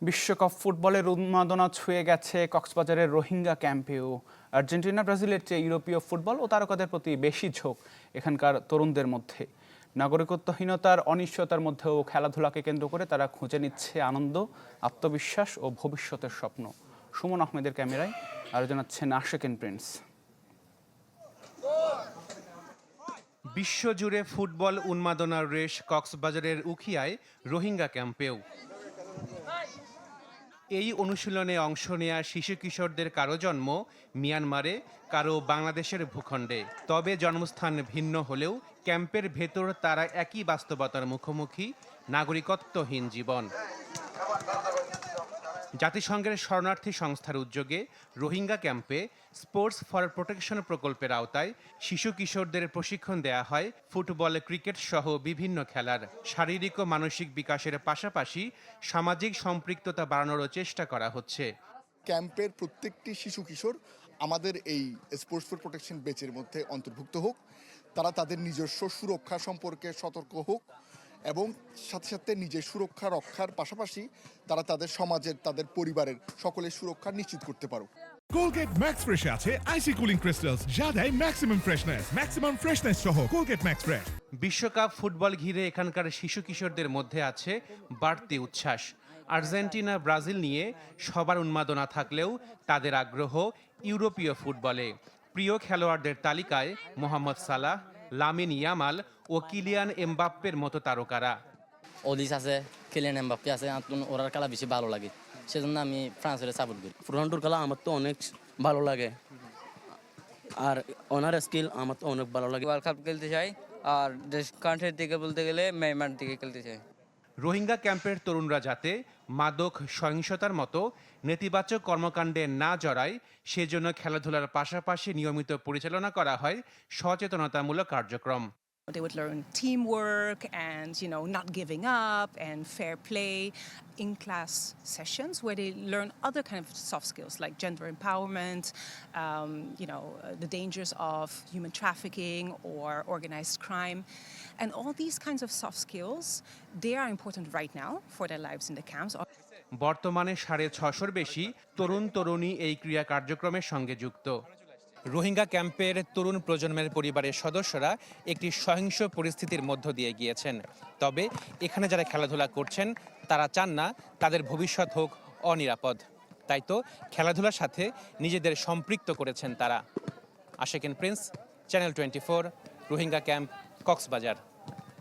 বিশ্বকাপ ফুটবলের উন্মাদনা ছুঁয়ে গেছে কক্সবাজারের রোহিঙ্গা ক্যাম্পেও। আর্জেন্টিনা ব্রাজিলের চেয়ে ইউরোপীয় ফুটবল ও তারকাদের প্রতি বেশি ঝোঁক এখানকার তরুণদের মধ্যে। নাগরিকত্বহীনতার অনিশ্চয়তার মধ্যেও খেলাধুলাকে কেন্দ্র করে তারা খুঁজে নিচ্ছে আনন্দ, আত্মবিশ্বাস ও ভবিষ্যতের স্বপ্ন। সুমন আহমেদের ক্যামেরায় আরও জানাচ্ছেন আশেকিন প্রিন্স। বিশ্বজুড়ে ফুটবল উন্মাদনার রেশ কক্সবাজারের উখিয়ায় রোহিঙ্গা ক্যাম্পেও। এই অনুশীলনে অংশ নেয়া শিশু কিশোরদের কারো জন্ম মিয়ানমারে, কারো বাংলাদেশের ভূখণ্ডে। তবে জন্মস্থান ভিন্ন হলেও ক্যাম্পের ভেতর তারা একই বাস্তবতার মুখোমুখি, নাগরিকত্বহীন জীবন। জাতিসংঘের শরণার্থী সংস্থার উদ্যোগে রোহিঙ্গা ক্যাম্পে স্পোর্টস ফর প্রোটেকশন প্রকল্পের আওতায় শিশু কিশোরদের প্রশিক্ষণ দেয়া হয় ফুটবল, ক্রিকেট সহ বিভিন্ন খেলার। শারীরিক ও মানসিক বিকাশের পাশাপাশি সামাজিক সম্পৃক্ততা বাড়ানোরও চেষ্টা করা হচ্ছে। ক্যাম্পের প্রত্যেকটি শিশু কিশোর আমাদের এই স্পোর্টস ফর প্রোটেকশন ব্যাচের মধ্যে অন্তর্ভুক্ত হোক, তারা তাদের নিজস্ব সুরক্ষা সম্পর্কে সতর্ক হোক এবং সাথে সাথে নিজের সুরক্ষা রক্ষার পাশাপাশি তারা তাদের সমাজের, তাদের পরিবারের সকলের সুরক্ষা নিশ্চিত করতে পারুক। কোলগেট ম্যাক্স ফ্রেশে আছে আইসি কুলিং ক্রিস্টালস, যা দেয় ম্যাক্সিমাম ফ্রেশনেস সহ কোলগেট ম্যাক্স ফ্রেশ। বিশ্বকাপ ফুটবল ঘিরে এখানকার শিশু কিশোরদের মধ্যে আছে বাড়তি উচ্ছ্বাস। আর্জেন্টিনা ব্রাজিল নিয়ে সবার উন্মাদনা থাকলেও তাদের আগ্রহ ইউরোপীয় ফুটবলে। প্রিয় খেলোয়াড়দের তালিকায় মোহাম্মদ সালাহ, লামিন ইয়ামাল ও কিলিয়ান এমবাপ্পের মতো তারকারা। ওদিস আছে, কিলিয়ান এমবাপ্পে আছে, ওরার খেলা বেশি ভালো লাগে, সেজন্য আমি ফ্রান্সের সাপোর্ট করি। রোনাল্ডোর খেলা আমার তো অনেক ভালো লাগে, আর ওনার স্কিল আমার তো অনেক ভালো লাগে। ওয়ার্ল্ড কাপ খেলতে চাই, আর দেশ কান্ট্রির দিকে বলতে গেলে মিয়ানমার দিকে খেলতে চাই। রোহিঙ্গা ক্যাম্পের তরুণরা যাতে মাদক, সহিংসতার মতো নেতিবাচক কর্মকাণ্ডে না জড়ায় সেজন্য খেলাধুলার পাশাপাশি নিয়মিত পরিচালনা করা হয় সচেতনতামূলক কার্যক্রম। They would learn teamwork and, not giving up and fair play in class sessions where they learn other kind of soft skills like gender empowerment, the dangers of human trafficking or organized crime. And all these kinds of soft skills, they are important right now for their lives in the camps. বর্তমানে 650-র বেশি তরুণ তরুণী এই ক্রিয়া কার্যক্রমের সঙ্গে যুক্ত। রোহিঙ্গা ক্যাম্পের তরুণ প্রজন্মের পরিবারের সদস্যরা একটি সহিংস পরিস্থিতির মধ্য দিয়ে গিয়েছেন। তবে এখানে যারা খেলাধুলা করছেন তারা চান না তাদের ভবিষ্যৎ হোক অনিরাপদ। তাই তো খেলাধুলার সাথে নিজেদের সম্পৃক্ত করেছেন তারা। Ashekin Prince, channel 24, Rohingya camp, Cox's Bazar.